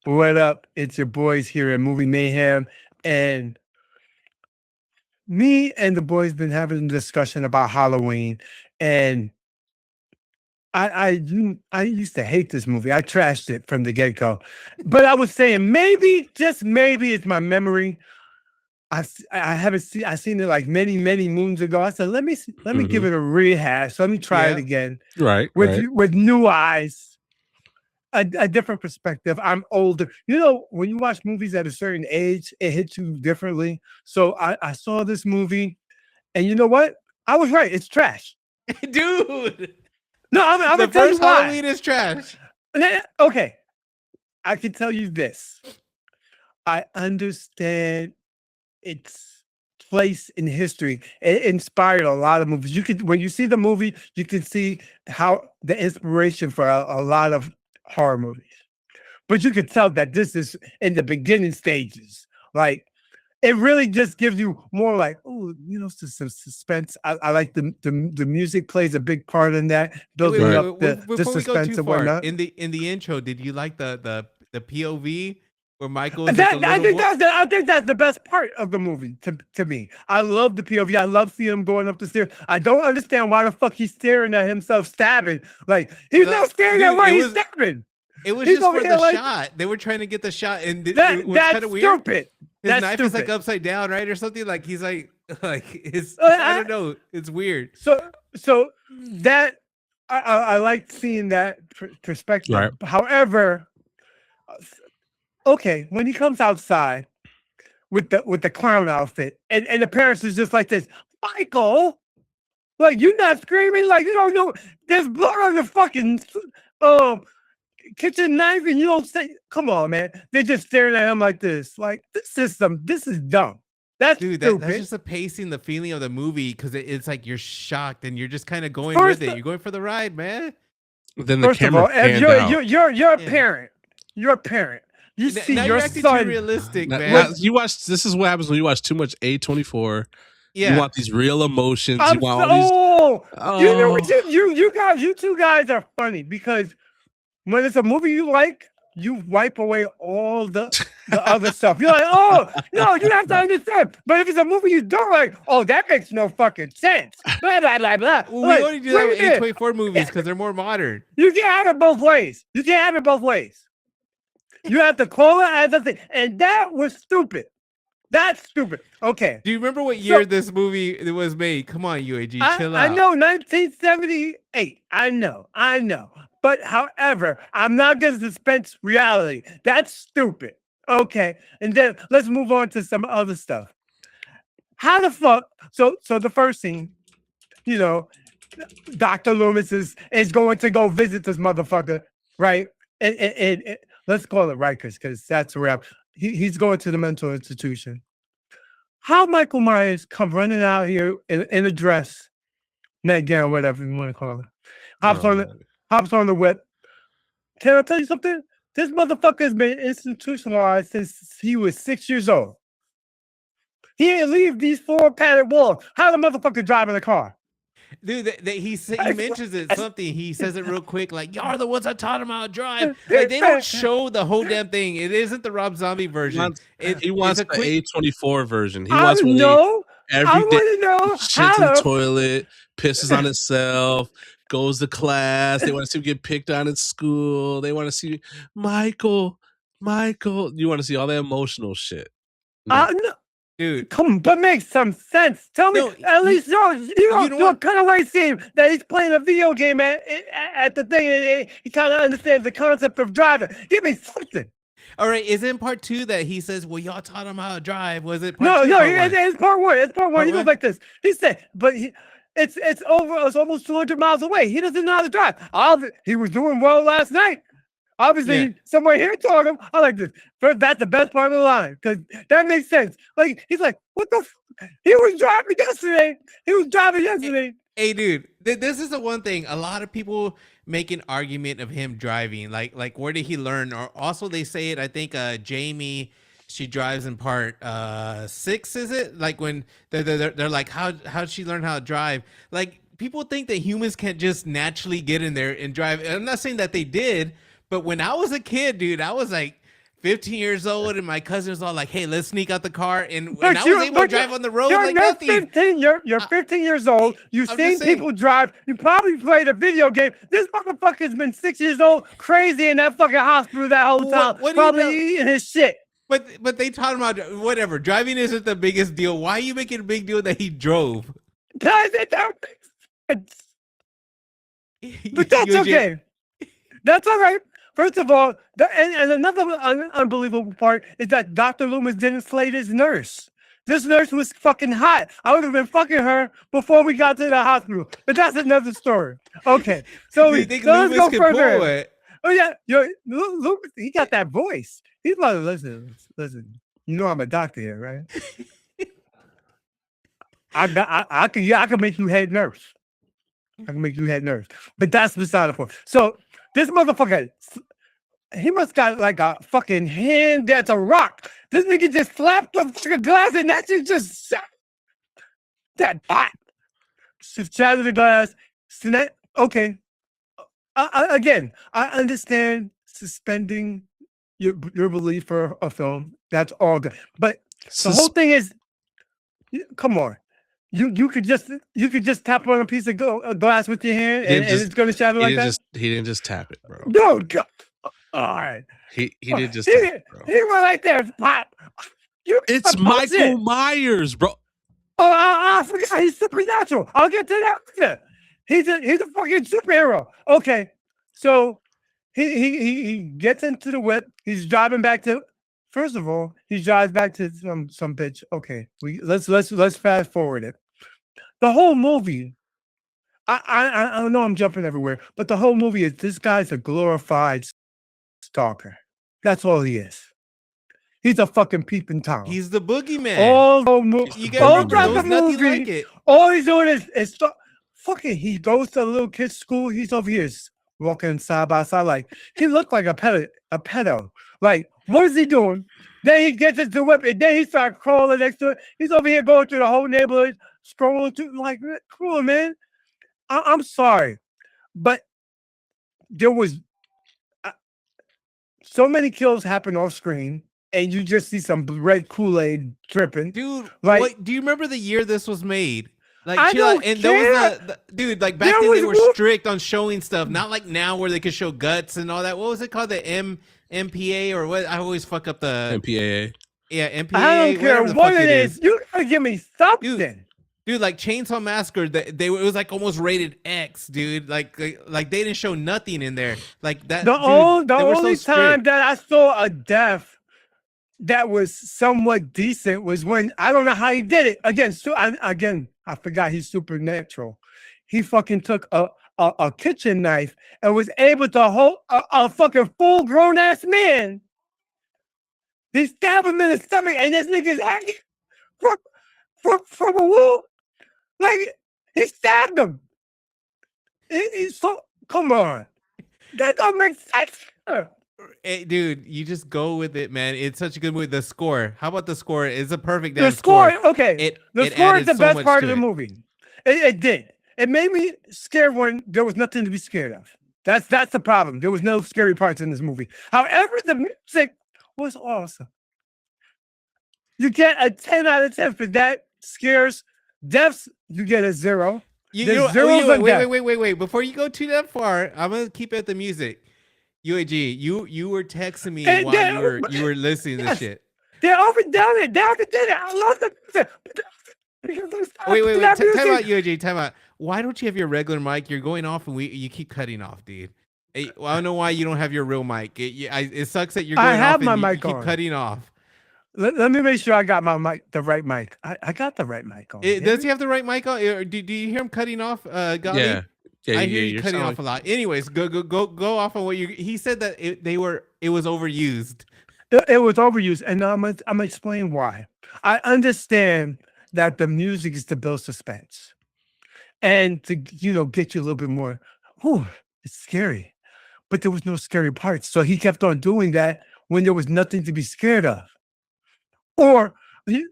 What up? It's your boys here at Movie Mayhem, and me and the boys been having a discussion about Halloween, and I used to hate this movie. I trashed it from the get go, but I was saying maybe, just maybe, it's my memory. I haven't seen I seen it like many moons ago. I said let me give Hmm. it a rehash. Let me try it Yeah. again Right, with right. with new eyes. A different perspective. I'm older. You know, when you watch movies at a certain age, it hits you differently. So I saw this movie, and you know what? I was right. It's trash. Dude, No, I'm the gonna tell you first why. Halloween is trash. Okay, I can tell you this. I understand its place in history. It inspired a lot of movies. You could, when you see the movie, you can see how the inspiration for a lot of horror movies. But you could tell that this is in the beginning stages. Like, it really just gives you more like, oh, some suspense. I like the music plays a big part in that, Wait, building Right. up the before we go suspense too and far, whatnot. in the intro, did you like the POV where Michael is like a That little boy? I think that's the best part of the movie to me. I love the POV. I love seeing him going up the stairs. I don't understand why the fuck he's staring at himself stabbing. Like, he's not staring at Dude, why he's stabbing. it was He's just over for the here like shot. They were trying to get the shot, and it was kind that's of weird. stupid. His That's knife is like stupid. upside down, right, or something. Like he's like I I, don't know. It's weird. so that I like seeing that perspective. Right. However, uh, okay, when he comes outside with the clown outfit, and the parents is just like this, Michael, like, you not screaming, like, you don't know there's blood on the fucking um kitchen knife, and you don't say, come on, man. They're just staring at him like this. Like, this is dumb. That's Dude, that's stupid. just the pacing, the feeling of the movie, because it's like you're shocked and you're just kind of going with First, it. You're going for the ride, man. Then the first of camera all, if panned out. you're a Yeah. parent, you're a parent. You see Now your you're acting too son. realistic, Now, man. you watch. This is what happens when you watch too much A24. You Yeah. want these real emotions. You I'm want so. all these. You know what? Oh, You two guys are funny because when it's a movie you like, you wipe away all the other stuff. You're like, oh no, you have to understand. But if it's a movie you don't like, oh, that makes no fucking sense. Blah blah blah blah. Well, Like, we only do that wait a with minute. A24 movies because they're more modern. You can't have it both ways. You can't have it both ways. You have to call it as a thing, and that was stupid. That's stupid. Okay. Do you remember what year this movie was made? Come on, UAG, chill I out. know 1978. I know. But however, I'm not going to dispense reality. That's stupid. Okay. And then let's move on to some other stuff. How the fuck? So the first scene, you know, Dr. Loomis is going to go visit this motherfucker, right? And let's call it Rikers, because that's where he's going to the mental institution. How Michael Myers come running out here in a dress, nightgown, whatever you want to call it, hops on man. hops on the whip. Can I tell you something? This motherfucker has been institutionalized since he was 6 years old. He didn't leave these four padded walls. How the motherfucker driving a car? Dude, he mentions it something. He says it real quick, like y'all are the ones that taught him how to drive. Like they don't show the whole damn thing. It isn't the Rob Zombie version. He wants it's the A24 version. He I wants when know. I every day want to know shits in the how. toilet, pisses on himself, goes to class. They want to see him get picked on at school. They want to see Michael. You want to see all that emotional shit. No. No. Dude, Come on, but make some sense. Tell me, No, at least you know do a what? kind of like scene that he's playing a video game at the thing, and he kind of understands the concept of driving. Give me something. all right. Is it in part 2 that he says, "Well, y'all taught him how to drive"? Was it No, part 2? no, Part 1? it's part one. It's part one. Part He goes one? like this. He said, but it's almost 200 miles away. He doesn't know how to drive. He was doing well last night. Obviously, Yeah. someone here taught him. I like this. First, that's the best part of the line because that makes sense. Like, he's like, what the? He was driving yesterday. Hey, dude, this is the one thing. A lot of people make an argument of him driving. Like where did he learn? Or also they say it. I think Jamie, she drives in part 6. Is it like when they're like, how'd she learn how to drive? Like people think that humans can't just naturally get in there and drive. I'm not saying that they did, but when I was a kid, dude, I was like, 15 years old, and my cousin was all like, "Hey, let's sneak out the car," and But I was you, able to but drive on the road you're, like you're nothing. 15. You're 15 years old. You've I'm seen just saying. people drive. You probably played a video game. This motherfucker's been 6 years old, crazy in that fucking hospital that whole time, What do you probably know? eating his shit. But they taught him about whatever. Driving isn't the biggest deal. Why are you making a big deal that he drove? Guys, it don't make sense. But that's UJ, okay. That's all right. First of all, and another unbelievable part is that Dr. Loomis didn't slay this nurse. This nurse was fucking hot. I would have been fucking her before we got to the hospital. But that's another story. Okay, so Do you think let's Loomis go can further. pull it? Oh yeah, Loomis, he got that voice. He's like, listen. You know I'm a doctor here, right? I can make you head nurse. I can make you head nurse. But that's beside the point. So this motherfucker, he must got like a fucking hand that's a rock. This nigga just slapped the fucking glass and that shit just that pot. Shattered the glass. Okay. Again, I understand suspending your belief for a film. That's all good. But the whole thing is, come on. You could just tap on a piece of glass with your hand and it's gonna shatter like that. He didn't just tap it, bro. No, God. All right. He did just tap it, bro. He went right there. Pop. It's Michael Myers, bro. Oh, I forgot. He's supernatural. I'll get to that later. He's a fucking superhero. Okay, so he gets into the whip. He's driving back to. First of all, he drives back to some bitch. Okay, let's fast forward it. The whole movie. I know I'm jumping everywhere, but the whole movie is this guy's a glorified stalker. That's all he is. He's a fucking peeping Tom. He's the boogeyman. All the movie, like it. All he's doing is fucking. He goes to a little kid's school. He's over here walking side by side, like he looked like a pedo. Like, what is he doing? Then he gets into the whip, and then he starts crawling next to it. He's over here going through the whole neighborhood, scrolling through, like, come on, man. I'm sorry, but there was so many kills happen off screen, and you just see some red Kool-Aid dripping. Dude, like, do you remember the year this was made? Like, I don't and care. there was dude, like back then they were strict on showing stuff, not like now where they could show guts and all that. What was it called? The MPA or what? I always fuck up the MPAA. Yeah, MPAA. I don't care what it is. You gotta give me something. Dude, like Chainsaw Massacre, it was like almost rated X, dude. Like they didn't show nothing in there. Like that. The only time that I saw a death that was somewhat decent was when, I don't know how he did it. Again, I forgot he's supernatural. He fucking took a kitchen knife and was able to hold a fucking full grown ass man. He stabbed him in the stomach, and this nigga's hanging from a wall. Like, he stabbed him. Come on. That don't make sense. Hey, dude, you just go with it, man. It's such a good movie. The score. How about the score? It's a perfect damn score. score. Okay. The score is the best part of the movie. It did. It made me scared when there was nothing to be scared of. That's the problem. There was no scary parts in this movie. However, the music was awesome. You get a 10 out of 10 for that. Scares. Deaths, you get a 0. Wait. Before you go too that far, I'm gonna keep at the music. UAG, you were texting me while you were listening to this shit. They're down it. I love the music. Wait. Time out, UAG. Time out. Why don't you have your regular mic? You're going off, and you keep cutting off, dude. I don't know why you don't have your real mic. It sucks that you're going off. I have my mic on. Keep cutting off. Let me make sure I got my mic, the right mic. I got the right mic on. Does he have the right mic on? Do you hear him cutting off? Gotti? Yeah, I hear you cutting off a lot. Anyways, go off on what you. He said that it was overused. It was overused, and I'm gonna explain why. I understand that the music is to build suspense, and to get you a little bit more. Oh, it's scary, but there was no scary parts, so he kept on doing that when there was nothing to be scared of. Or, he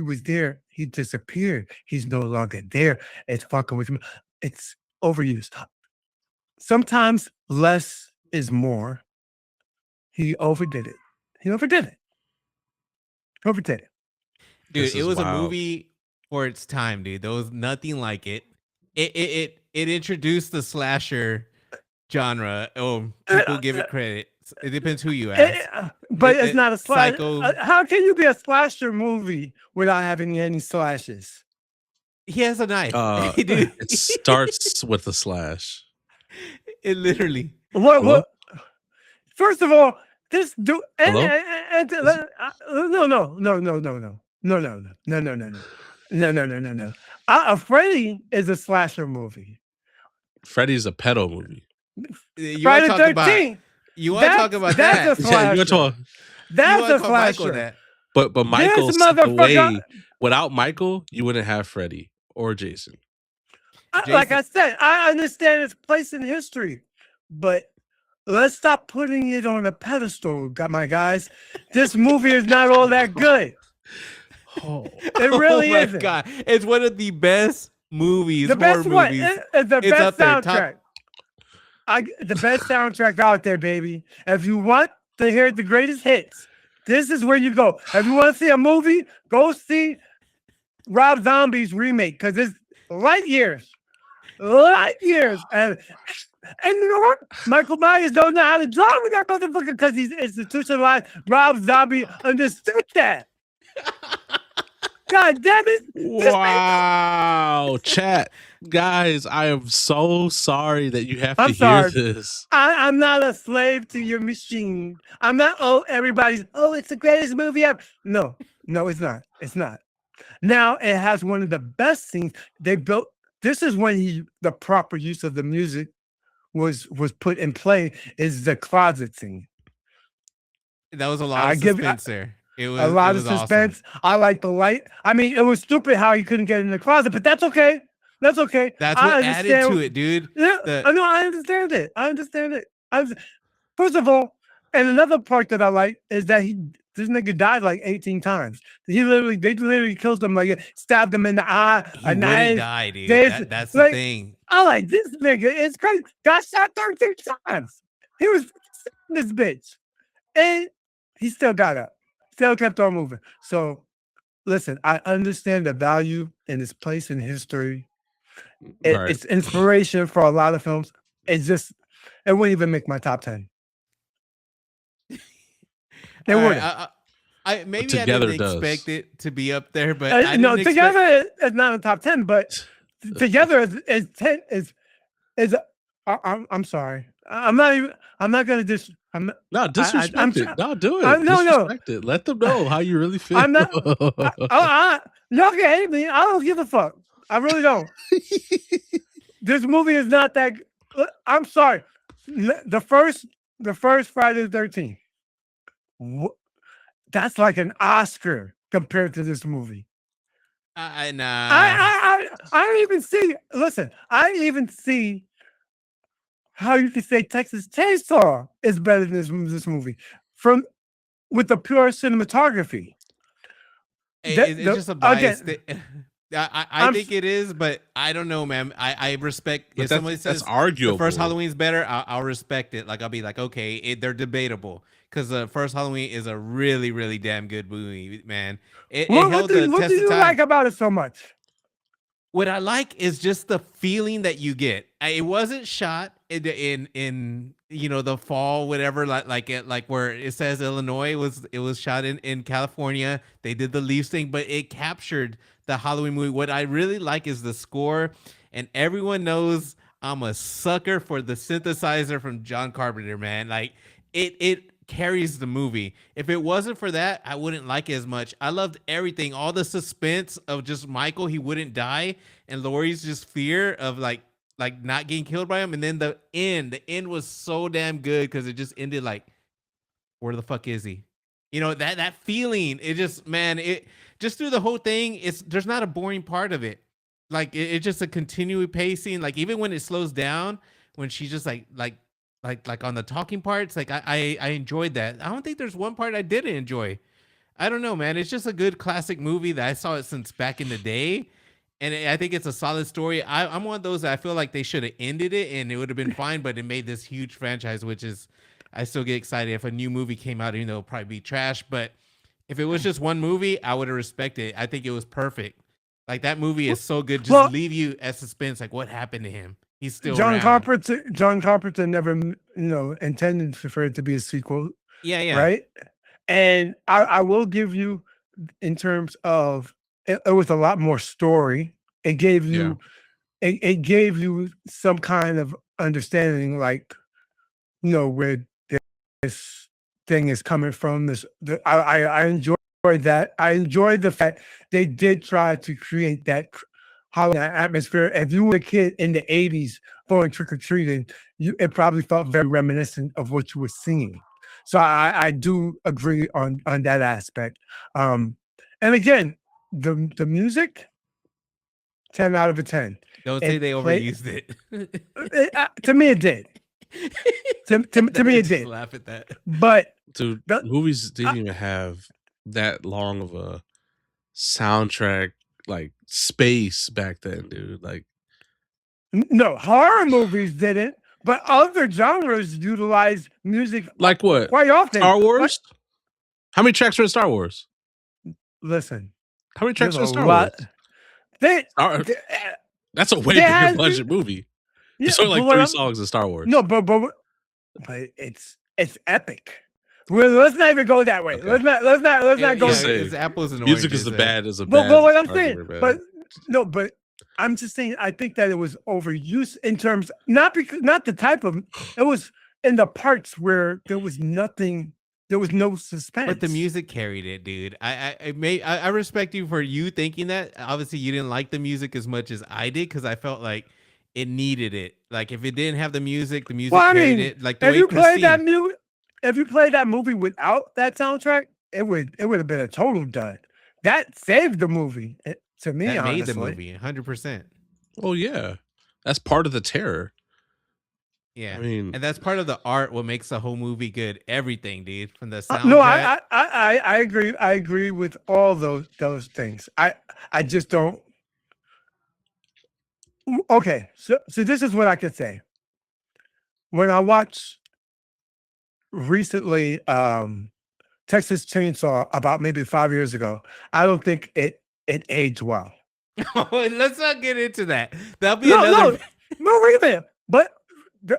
was there. He disappeared. He's no longer there. It's fucking with me. It's overused. Sometimes less is more. He overdid it. He overdid it. Overdid it. Dude, This it is was a wild. movie for its time, dude. There was nothing like it. It introduced the slasher genre. Oh, people give it credit. It depends who you ask. But it's not a slash. Psycho. How can you be a slasher movie without having any slashes? He has a knife. It starts with a slash. It literally. What? First of all, this dude. Hello? No. Freddy is a slasher movie. Freddy's a pedo movie. You want to talk about? You want to talk about that? That's a slasher. You talk. That's a slasher. But Michael's away. Without Michael, you wouldn't have Freddy or Jason. Like I said, I understand its place in history, but let's stop putting it on a pedestal, my guys. This movie is not all that good. Oh, it really isn't. God. It's one of the best movies. The best one. It's the best soundtrack. The best soundtrack out there, baby. If you want to hear the greatest hits, this is where you go. If you want to see a movie, go see Rob Zombie's remake because it's light years. And you know what? Michael Myers don't know how to draw with that motherfucker because he's institutionalized. Rob Zombie understood that. God damn it. Wow. Chat. Guys, I am so sorry that you have to hear this. I'm not a slave to your machine. I'm not, it's the greatest movie ever. No, it's not. It's not. Now it has one of the best scenes they built. This is when the proper use of the music was put in play, is the closet scene. That was a lot of suspense there. It was a lot of suspense. Awesome. I like the light. I mean, it was stupid how he couldn't get in the closet, but that's okay. That's okay. That's what added to it, dude. Yeah, I understand it. First of all, and another part that I like is that this nigga died like 18 times. They literally killed him, like stabbed him in the eye. He wouldn't die, dude. That's the thing. I like this nigga. It's crazy. Got shot 13 times. He was this bitch, and he still got up. Still kept on moving. So, listen, I understand the value and its place in history. It's inspiration for a lot of films. It wouldn't even make my top 10. It wouldn't. I didn't expect it to be up there, but Together is not a top 10. But Together is 10. I'm sorry. I'm not gonna disrespect it. No, do it. Disrespect it. Let them know how you really feel. I'm not. Y'all can hate me. I don't give a fuck. I really don't. This movie is not that. I'm sorry. The first Friday the 13th. That's like an Oscar compared to this movie. I don't even see. Listen, I even see how you could say Texas Chainsaw is better than this movie with the pure cinematography. It's just a bias. I think it is, but I don't know, man. I respect if somebody says that's arguable. The first Halloween's better. I'll respect it. Like I'll be like, okay, they're debatable because the first Halloween is a really, really damn good movie, man. What do you like about it so much? What I like is just the feeling that you get. It wasn't shot in the fall, whatever, like where it says Illinois. It was shot in California. They did the leaves thing, but it captured the Halloween movie. What I really like is the score, and everyone knows I'm a sucker for the synthesizer from John Carpenter, man. Like it carries the movie. If it wasn't for that, I wouldn't like it as much. I loved everything, all the suspense of just Michael, he wouldn't die, and Laurie's just fear of like not getting killed by him, and then the end was so damn good because it just ended like, where the fuck is he? That feeling, it just, man, it just through the whole thing, there's not a boring part of it. Like it's just a continuing pacing. Like even when it slows down, when she's just like on the talking parts, like I enjoyed that. I don't think there's one part I didn't enjoy. I don't know, man. It's just a good classic movie that I saw it since back in the day. And I think it's a solid story. I'm one of those that I feel like they should have ended it and it would have been fine, but it made this huge franchise, which is I still get excited if a new movie came out, even though it'll probably be trash. But if it was just one movie, I would have respected it. I think it was perfect. Like that movie is so good, just Well, leave you at suspense. Like what happened to him? He's still John around. Carpenter. John Carpenter never, intended for it to be a sequel, Yeah. right? And I will give you, in terms of it was a lot more story. It gave you it gave you some kind of understanding, like, where this thing is coming from. I enjoyed that. I enjoyed the fact they did try to create that Halloween atmosphere. If you were a kid in the '80s going trick or treating, it probably felt very reminiscent of what you were seeing. So I do agree on that aspect. And again, the music, 10 out of a 10. Don't say they overused it. To me, it did. To me, it did. Laugh at that. But dude, movies didn't even have that long of a soundtrack, like space back then, dude. Like, no, horror movies didn't, but other genres utilized music like what? quite often. Star Wars? How many tracks are in Star Wars? Listen, how many tracks are in Star Wars? That's a way bigger budget movie. There's only like 3 songs in Star Wars. No, but it's epic. Well, let's not even go that way. Okay. Let's not go. It's apples and music oranges. is a bad. But what I'm saying, argument, but I'm just saying, I think that it was overused in terms, not the type of, it was in the parts where there was nothing. There was no suspense. But the music carried it, dude. I respect you for you thinking that. Obviously, you didn't like the music as much as I did because I felt like it needed it. Like if it didn't have the music carried it. Like the if way you played that music, if you played that movie without that soundtrack, it would have been a total dud. That saved the movie to me. That honestly, made the movie 100%. Oh yeah, that's part of the terror. Yeah, I mean, and that's part of the art. What makes the whole movie good? Everything, dude. From the soundtrack. No, I agree. I agree with all those things. I just don't. Okay, so this is what I could say. When I watched recently Texas Chainsaw about maybe 5 years ago, I don't think it aged well. Let's not get into that. That'll be another. No, wait a minute. But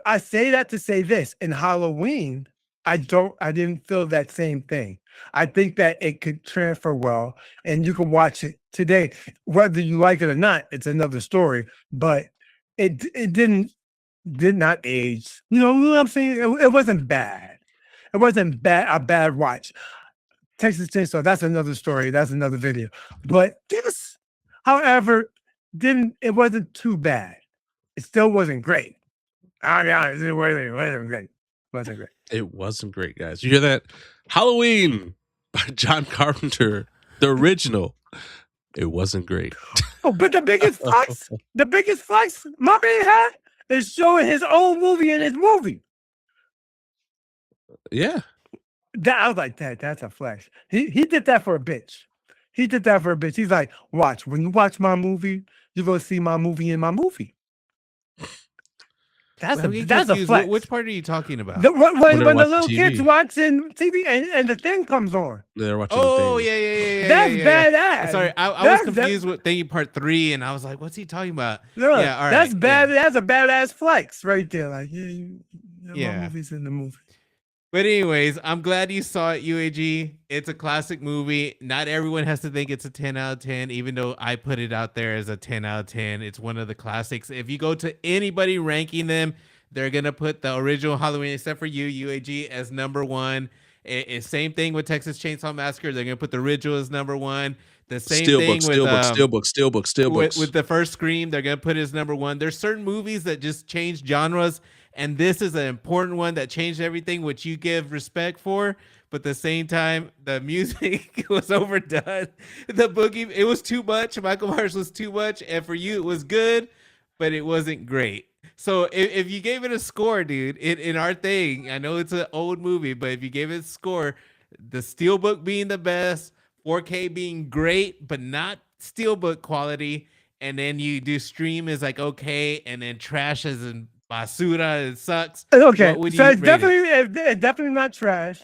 I say that to say this: in Halloween, I didn't feel that same thing. I think that it could transfer well, and you can watch it today, whether you like it or not. It's another story, but it did not age. You know what I'm saying? It wasn't bad. It wasn't a bad watch. Texas Chainsaw, that's another story. That's another video. But this, however, it wasn't too bad. It still wasn't great. I'll be honest, it wasn't great. It wasn't great, guys. You hear that? Halloween by John Carpenter, the original. It wasn't great. Oh, but the biggest flex my man had is showing his own movie in his movie. Yeah. I was like, that's a flex. He did that for a bitch. He's like, watch, when you watch my movie, you're going to see my movie in my movie. That's a flex. Which part are you talking about? When the little kids watching TV and the thing comes on. They're watching the thing. Yeah. That's badass. Sorry, I was confused with thinking part 3, and I was like, what's he talking about? No, yeah, all right. That's bad. Yeah. That's a badass flex right there. Like, my movie's in the movie. But anyways, I'm glad you saw it, UAG. It's a classic movie. Not everyone has to think it's a 10 out of 10, even though I put it out there as a 10 out of 10. It's one of the classics. If you go to anybody ranking them, they're going to put the original Halloween, except for you, UAG, as number 1. It's same thing with Texas Chainsaw Massacre. They're going to put the original as number 1. The same thing with Steelbook. With the first Scream, they're going to put it as number 1. There's certain movies that just change genres. And this is an important one that changed everything, which you give respect for. But at the same time, the music was overdone. The boogie, it was too much. Michael Myers was too much. And for you, it was good, but it wasn't great. So if you gave it a score, dude, in our thing, I know it's an old movie, but if you gave it a score, the Steelbook being the best, 4K being great, but not Steelbook quality, and then you do Stream is like okay, and then trash as in basura. It sucks. Okay, What would so you it's rate it? definitely not trash.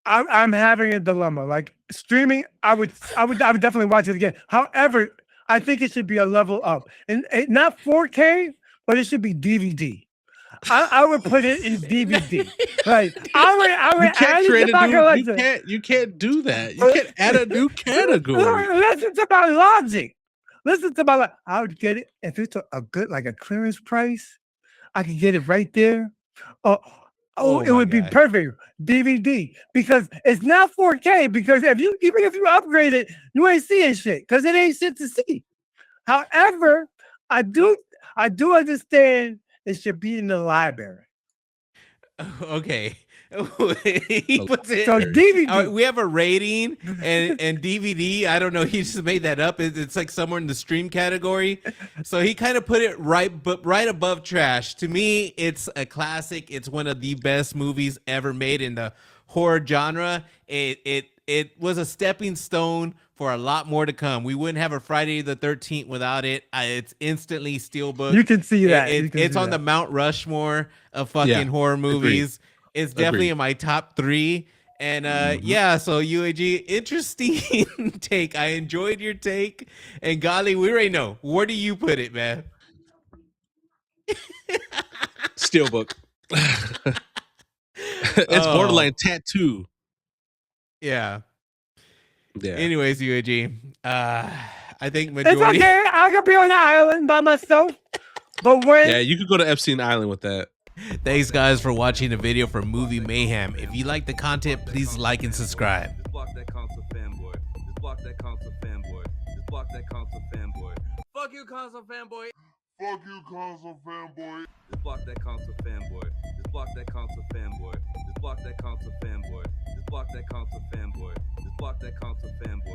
I'm having a dilemma. Like streaming, I would definitely watch it again. However, I think it should be a level up, and not 4K, but it should be DVD. I would put it in DVD. Like I You would can't add it create to a my new. collection. You can't do that. You can't add a new category. Listen to my logic. Listen to my. I would get it if it's a good like a clearance price. I could get it right there. Oh, Oh it my would be god. perfect DVD because it's not 4K. Because even if you upgrade it, you ain't seeing shit because it ain't shit to see. However, I do I do understand it should be in the library. Okay. He puts it. So DVD. We have a rating and DVD. I don't know. He just made that up. It's like somewhere in the stream category. So he kind of put it right above trash. To me, it's a classic. It's one of the best movies ever made in the horror genre. It was a stepping stone for a lot more to come. We wouldn't have a Friday the 13th without it. It's instantly steelbook. You can see that. It's on the Mount Rushmore of fucking Yeah, horror agreed. movies. It's definitely Agreed. in my top 3. And yeah, so UAG, interesting take. I enjoyed your take. And golly, we already know. Where do you put it, man? Steelbook. It's borderline tattoo. Yeah. Yeah. Anyways, UAG, I think It's majority. okay. I could be on the island by myself. But when Yeah, you could go to Epstein Island with that. Thanks, guys, for watching the video for Movie Mayhem. If you like the content, please like and subscribe. Just block that console fanboy. Just block that console fanboy. Just block that console fanboy. Fuck you, console fanboy. Fuck you, console fanboy. Just block that console fanboy. Just block that console fanboy. Just block that console fanboy. Just block that console fanboy. Just block that console fanboy.